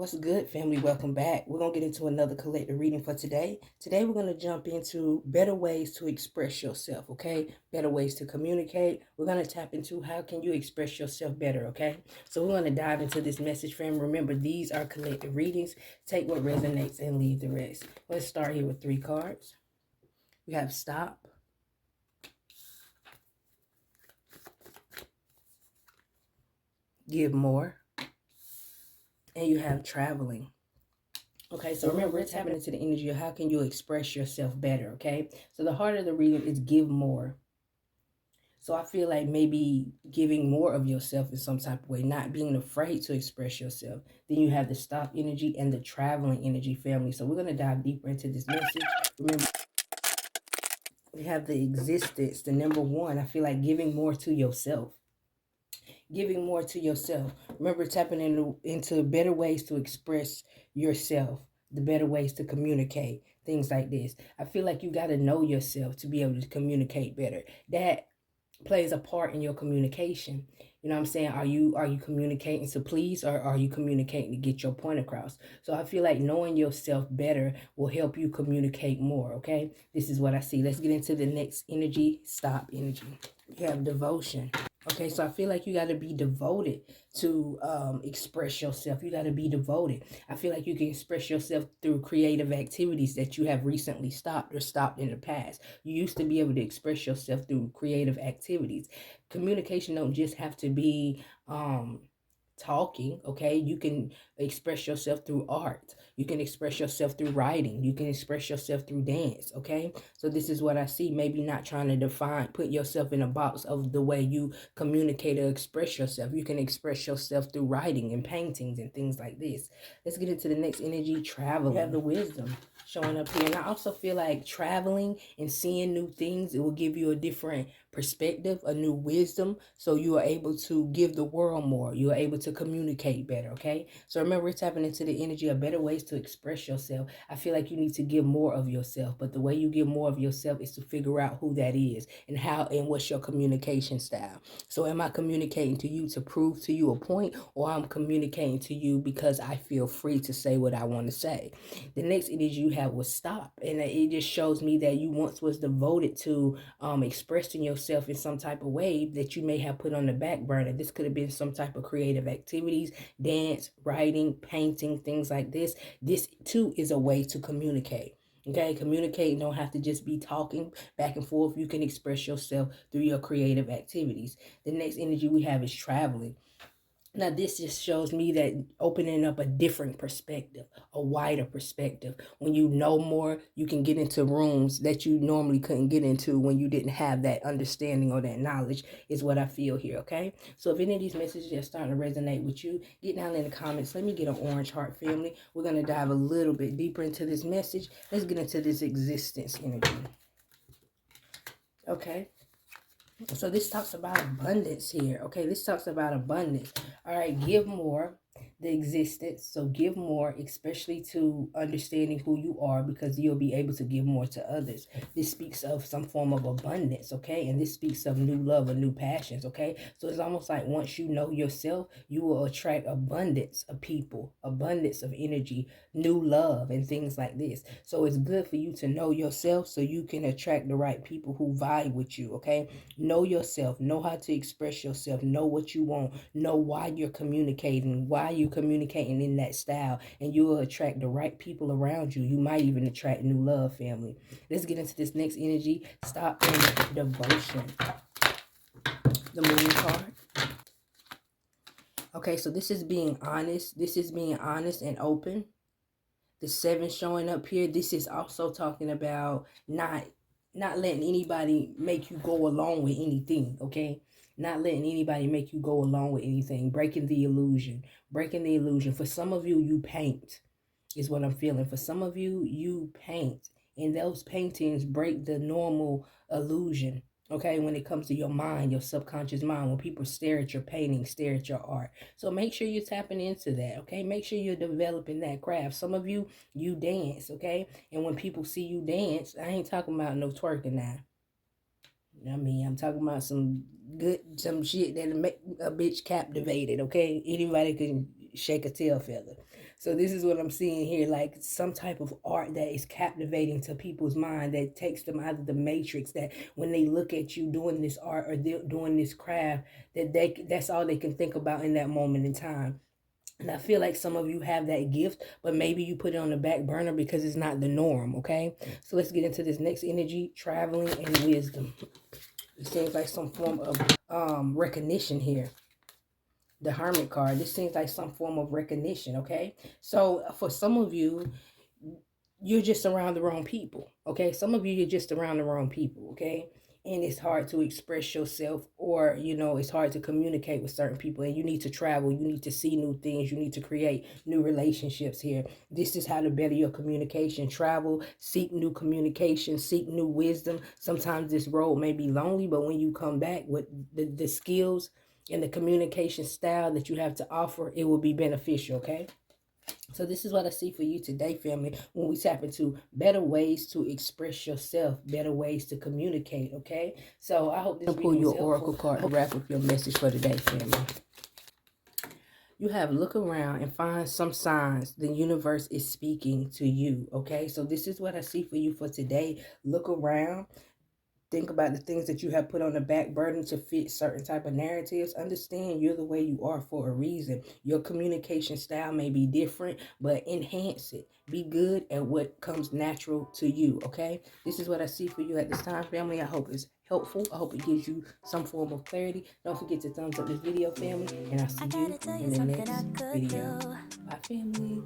What's good, family? Welcome back. We're going to get into another collective reading for today. Today, we're going to jump into better ways to express yourself, okay? Better ways to communicate. We're going to tap into how can you express yourself better, okay? So we're going to dive into this message, fam. Remember, these are collective readings. Take what resonates and leave the rest. Let's start here with 3 cards. We have stop, give more, and you have traveling. Okay, so remember, it's tapping into the energy of how can you express yourself better, okay? So the heart of the reading is give more. So I feel like maybe giving more of yourself in some type of way, not being afraid to express yourself. Then you have the stop energy and the traveling energy, family. So we're going to dive deeper into this message. Remember, we have the existence, the number 1. I feel like giving more to yourself. Giving more to yourself. Remember, tapping into better ways to express yourself, the better ways to communicate, things like this. I feel like you got to know yourself to be able to communicate better. That plays a part in your communication. You know what I'm saying? Are you communicating to please, or are you communicating to get your point across? So I feel like knowing yourself better will help you communicate more, okay? This is what I see. Let's get into the next energy, stop energy. You have devotion. Okay, so I feel like you got to be devoted to express yourself. You got to be devoted. I feel like you can express yourself through creative activities that you have recently stopped or stopped in the past. You used to be able to express yourself through creative activities. Communication don't just have to be talking, okay? You can express yourself through art. You can express yourself through writing. You can express yourself through dance, okay? So this is what I see. Maybe not trying to put yourself in a box of the way you communicate or express yourself. You can express yourself through writing and paintings and things like this. Let's get into the next energy, travel. You have the wisdom showing up here. And I also feel like traveling and seeing new things, it will give you a different perspective, a new wisdom, so you are able to give the world more. You are able to communicate better, okay? So remember, it's tapping into the energy of better ways to express yourself. I feel like you need to give more of yourself, but the way you give more of yourself is to figure out who that is and how and what's your communication style. So am I communicating to you to prove to you a point, or I'm communicating to you because I feel free to say what I want to say? The next energy you have was stop, and it just shows me that you once was devoted to expressing yourself in some type of way that you may have put on the back burner. This could have been some type of creative activities, dance, writing, painting, things like this. This too is a way to communicate. Okay, communicating don't have to just be talking back and forth. You can express yourself through your creative activities. The next energy we have is traveling. Now, this just shows me that opening up a different perspective, a wider perspective. When you know more, you can get into rooms that you normally couldn't get into when you didn't have that understanding or that knowledge, is what I feel here, okay? So if any of these messages are starting to resonate with you, get down in the comments. Let me get an orange heart, family. We're going to dive a little bit deeper into this message. Let's get into this existence energy. Okay? So this talks about abundance here. Okay, this talks about abundance. All right, give more, the existence. So give more, especially to understanding who you are, because you'll be able to give more to others. This speaks of some form of abundance, okay? And this speaks of new love or new passions, okay? So it's almost like once you know yourself, you will attract abundance of people, abundance of energy, new love, and things like this. So it's good for you to know yourself so you can attract the right people who vibe with you, okay? Know yourself, know how to express yourself, know what you want, know why you're communicating in that style, and you will attract the right people around you. You might even attract new love, family. Let's get into this next energy. Stop in devotion. The moon card. Okay, so this is being honest. This is being honest and open. The 7 showing up here. This is also talking about not letting anybody make you go along with anything, okay? Not letting anybody make you go along with anything. Breaking the illusion. Breaking the illusion. For some of you, you paint, is what I'm feeling. For some of you, you paint. And those paintings break the normal illusion. Okay, when it comes to your mind, your subconscious mind, when people stare at your painting, stare at your art. So make sure you're tapping into that, okay? Make sure you're developing that craft. Some of you, you dance, okay? And when people see you dance, I ain't talking about no twerking now. I mean, I'm talking about some shit that'll make a bitch captivated, okay? Anybody can shake a tail feather. So this is what I'm seeing here, like some type of art that is captivating to people's mind, that takes them out of the matrix, that when they look at you doing this art or doing this craft, that's all they can think about in that moment in time. And I feel like some of you have that gift, but maybe you put it on the back burner because it's not the norm, okay? So let's get into this next energy, traveling and wisdom. It seems like some form of recognition here. The Hermit card, this seems like some form of recognition, okay? So for some of you, you're just around the wrong people, okay? Some of you, you're just around the wrong people, okay? And it's hard to express yourself, or it's hard to communicate with certain people, and you need to travel, you need to see new things, you need to create new relationships here. This is how to better your communication. Travel, seek new communication, seek new wisdom. Sometimes this road may be lonely, but when you come back with the skills and the communication style that you have to offer, it will be beneficial, okay? So this is what I see for you today, family, when we tap into better ways to express yourself, better ways to communicate, okay? So I hope this will pull your oracle card to wrap up your message for today, family. You have look around and find some signs the universe is speaking to you, okay? So this is what I see for you for today. Look around. Think about the things that you have put on the back burner to fit certain type of narratives. Understand you're the way you are for a reason. Your communication style may be different, but enhance it. Be good at what comes natural to you, okay? This is what I see for you at this time, family. I hope it's helpful. I hope it gives you some form of clarity. Don't forget to thumbs up this video, family, and I'll see you in the next video. Bye, family.